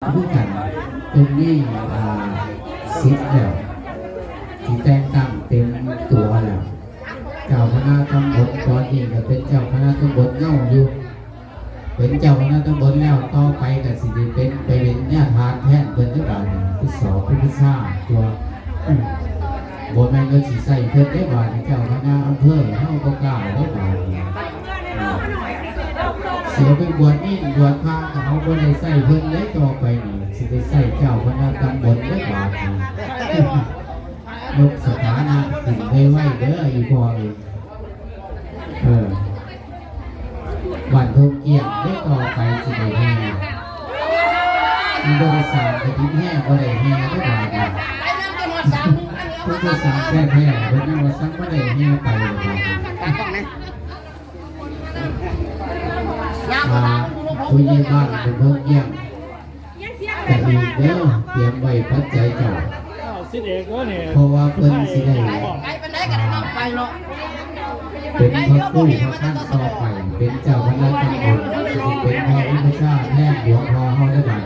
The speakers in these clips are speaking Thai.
ผู้กันตรงนี้สิทธิ์แล้วที่แต่งตั้งเต็มตัวแล้วเจ้าคณะตำบลตอนนี้ก็เป็นเจ้าคณะตำบลเงาอยู่เป็นเจ้าคณะตำบลแล้วต่อไปก็สิเป็นไปเป็นญาติทานแทนเป็นที่บ้านที่สอบผู้พิชาตัวบนแม่ก็สิใส่เพื่อนได้บ้านเจ้าคณะอำเภอเฮาก็กล้าได้บ้านเสียไปบวชนี่บวชพระเขาก็ได้ใส่เพิ่นได้ต่อไปนี่สิได้ใส่เจ้าคณะตำบลได้บ้านนี่ยกสถานะถึงได้ไหวเด้ออีพอบ้านทงเกียงได้ต่อไปสิได้แห่บริษัทกระถิ่นแห่ก็ได้แห่ได้บ้านนี่ผู้บริษัทแค่แห่เพิ่นว่าสังก็ได้แห่ไปเลยผู้ใหญ่บ้านเป็นเพิ่งเยี่ยมแต่อีกแล้วเตรียมไว้ปัจจัยเจ้าเพราะว่าเพิ่นสิได้เป็นพระผู้พระท่านต่อไปเป็นเจ้าคณะตำบลเป็นพระอุปชาแทนหลวงพ่อเฮาได้บ้าง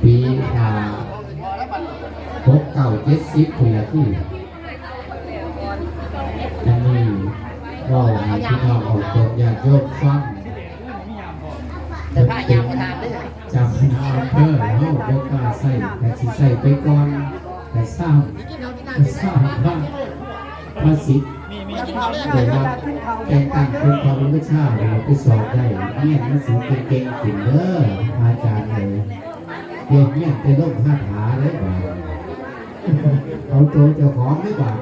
ปี6970ปีละที่อันนี้ก็มีพี่น้องของตนญาติโยมฟังจำคณะอำเภอเฮาบ่กล้าใส่แต่สิใส่ไปก่อนแต่สร้างพระสิทธิ์แต่ว่าแต่งตั้งเป็นความรู้ชาเราไปสอบได้เนี่ยหนังสือเก่งๆถึงเด้ออาจารย์เลยเรียนเนี่ยไปลงคาถาเลยบ่เอาตัวเจ้าของได้บาท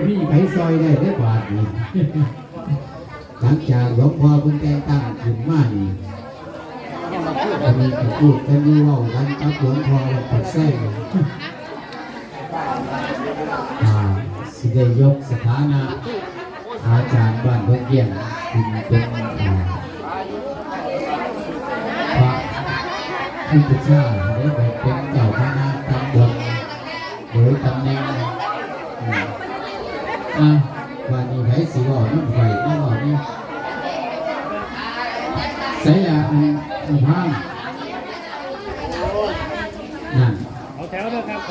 พี่ไปซอยได้บาทนี่หลังจากหลวงพ่อคุณแต่งตั้งขึ้นมานี่จะมีกระพูดกันอยู่ว่ากันกับหลวงพ่อปักแท้สิได้ยกสถานะอาจารย์บ้านเพื่อนเยี่ยมเป็นพระผู้เป็นเจ้าได้เป็นเจ้าคณะตำบลโดยตำแหน่งวันนี้ไผสิว่าน้ำไฟน้ำหอนี่ใส่ยาอันห้างนั่น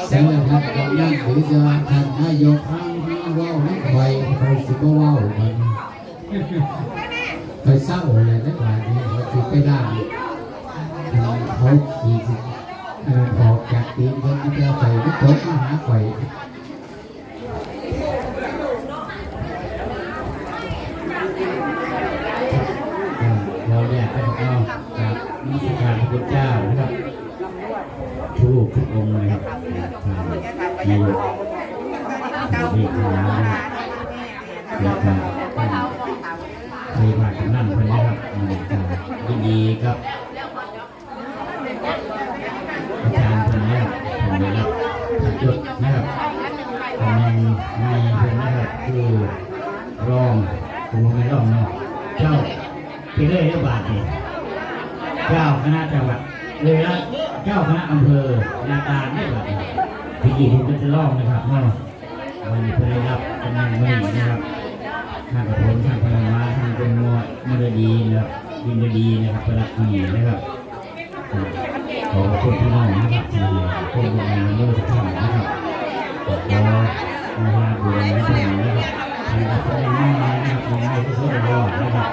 ใส่ยาครับกำลังหรือจะทำนายกห้างที่ว่าน้ำไฟไฟสิบว่ามันไปเศร้าอะไรได้บ้างนี่เขาคิดไปได้เขาขี่ออกจากตีนเขาที่จะไปวิทย์มาหาไฟเราเนี่ยก็ต้องจากนิสการพระพุทธเจ้านะครับทุกองค์นะครับมีมีขนาดแล้วก็ในบ้านนั่นคนนี้ครับยินดีครับอาจารย์คนนี้ผมได้รับยศนะครับตำแหน่งในคนนะครับคือรองผมไม่รองเนาะเจ้าไปเรื่อยๆบาทนี่เจ้าคณะจังหวัดเลยละเจ้าคณะอำเภอนาตาลได้บาทที่กี่ผมจะร้องนะครับเนาะวันนี้เพื่อรับตำแหน่งนี้นะครับทางกระผมทางพลังมาทางเป็นมรดีนะครับวินดีนะครับประหลัดดีนะครับขอคุณพี่น้องนะครับที่คงดูแลเรื่องทุกท่านนะครับขอมาหาบุญนะครับทางกระผมไม่มานะครับมองให้ทุกคนรอดนะครับ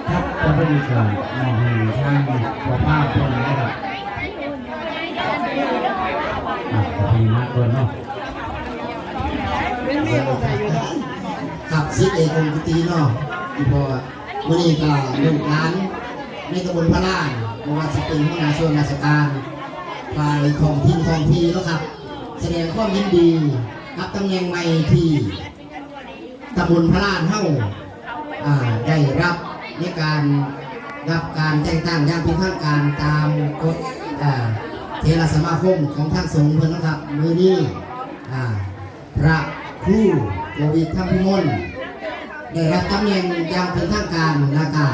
ครับจะเป็นการมองให้ทางพ่อป้าคนนะครับพี่มาคนเนาะขับซิเอกองค์ตีเนาะที่พอวันนี้ก็ลูกหลานในตำบลพระลานเมื่อวานจะเป็นหัวหน้าส่วนราชการฝ่ายของทีมทองพีแล้วครับแสดงความยินดีกับตำแหน่งใหม่ที่ตำบลพระลานเฮ้าได้รับในการแต่งตั้งอย่างเป็นทางการตามกฎเทรสมาคมของท่านสงฆ์เพื่อนนะครับมือนี้พระครูโควิดธรรมพิมลได้รับตำแหน่งอย่างเป็นทางการนะคะ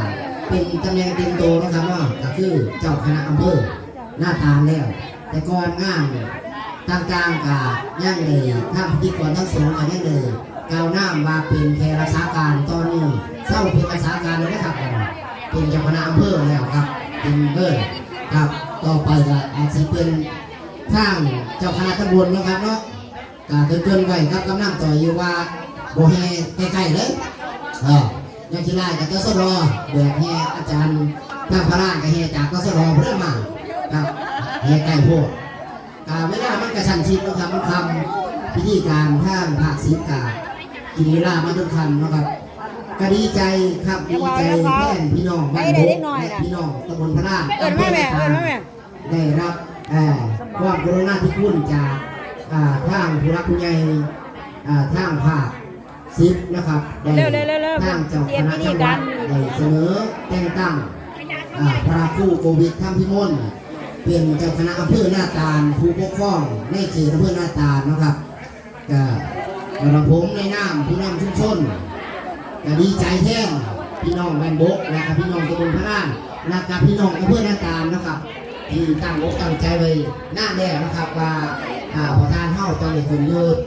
เป็นตำแหน่งเต็มโตนะครับว่าก็คือเจ้าคณะอำเภอหน้าตาแล้วแต่ก่อนงานต่างๆกับย่างเลยท่านพิธีกรทั้งสองกับย่างเลยกล่าวน้ำว่าเป็นแทนรักษาการตอนนี้เศร้าเป็นรักษาการเลยนะครับเป็นเจ้าคณะอำเภอแล้วครับเป็นเบอร์ ครับต่อไปก็อาจจะเป็นทางเจ้าคณะตำบลนะครับเนาะก็เตือนไว้ครับกำลังต่อยอยู่ว่าโบแฮใกล้ๆเลยยังที่ไล่กับกสรแบบแฮอาจารย์ทางพระราชกับแฮจากกสรเพื่อมาครับแฮใกล้โพดเวลามันกระชันชิดนะครับมันทำพิธีการทางภาคศิลป์กากินเวลามาจนคันนะครับก็ดีใจครับดีใจแทนพี่น้องบ้านโบกและพี่น้องตำบลพระราชได้รับความกรุณาธิคุณจากทางผู้รักผู้ใหญ่ทางภาคศิลป์นะครับได้ทางเจ้าคณะจังหวัดได้เสนอแต่งตั้งพระครูโควิดธรรมพิมลเป็นเจ้าคณะอำเภอหน้าตาลผู้ปกครองในเขตอำเภอหน้าตาลนะครับก็กระผมในนามผู้นำชุมชนก็ดีใจแท้พี่น้องแมนโบกและพี่น้องตำบลพระราชและกับพี่น้องอำเภอหน้าตาลนะครับที่ตั้งอกตั้งใจไว้หน้าแรกนะครับว่าประธานเฮ้าตอนนี้คนยืด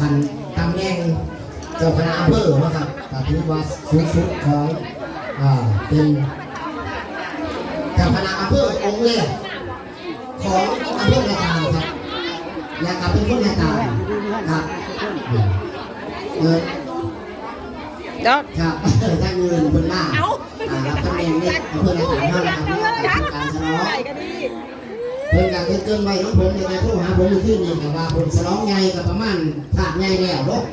คันตำแหน่งเจ้าคณะอำเภอนะครับถือว่าสูงสุดของเป็นเจ้าคณะอำเภอองค์แรกของอำเภอหน้าตาลครับและกับเป็นคนหน้าตาลครับครับถ้าเงินคนมากรับตำแหน่งนี้เพื่อนในฐานเท่านะครับการฉลองเพื่อนการเกินไว้ของผมในการโทรหาผมอยู่ที่นี่กับว่าผมฉลองใหญ่กับประมาณขาดใหญ่แล้วลูก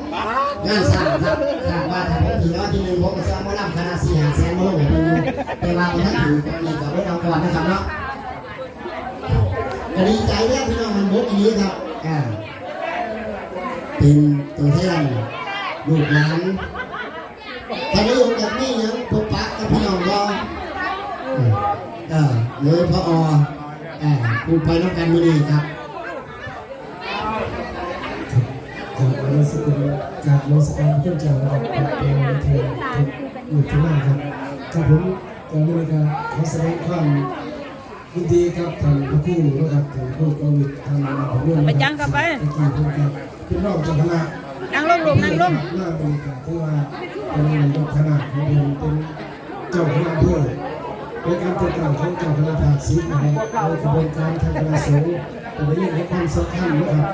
งานสร้างครับขาดว่าถ้าผมถือว่าที่หนึ่งผมจะเอามาล่ำคณะ4-5 แสนมาลงให้เพื่อนแต่ว่าผมท่านถือตอนนี้กับรถเอาก่อนนะครับเนาะดีใจแล้วพี่น้องมันบุกอย่างนี้ครับเป็นตัวแทนลูกหลานตอนนี้อยู่กับนี่ยังพบปะกับพี่น้องก็เลยพอผู้ไปน้องกันมือดีครับจากรัศกุลจากรัศกาลเพื่อนเจ้านะครับเป็นเทวอยู่ที่นั่นครับกับผมจากนี้ก็ขอแสดงความยินดีกับท่านพระครูนะครับท่านผู้กวิทท่านผู้ร่วมไปจังกับไปเป็นรองเจ้าคณะนั่งลงลงนั่งลงหน้าบริการที่ว่าเป็นนายกคณะของเรียนเป็นเจ้าคณะเพื่อเป็นการประกาศของเจ้าคณะภาคศิลป์นะครับในกระบวนการทางคณะสงฆ์เป็นเรื่องของความสำคัญนะครับ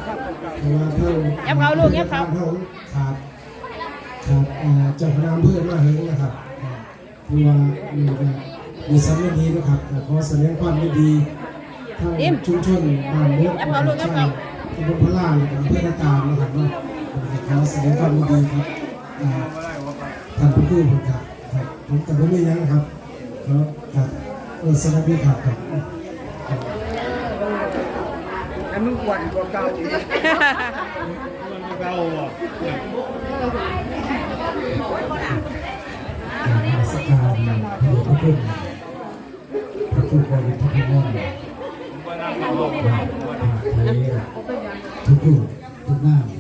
เพราะว่าเท่าขาดเจ้าคณะเพื่อมาเห็นนะครับคือว่ามีสำนึกดีนะครับขอแสดงความยินดีทางชุมชนบ้านเมืองชาวตำบลพระลาและอำเภอหน้าตาลนะครับว่าขอแสดงความยินดีครับท่านผู้กู้ผมครับผมแต่ไม่ยังนะครับครับสวัสดีครับอันมึงกวนกว่าเก่าอีกเก่าอ่ะสการพระคุณพระคุณบริทุกข์น้องทุกข์ทุกข์น้ำ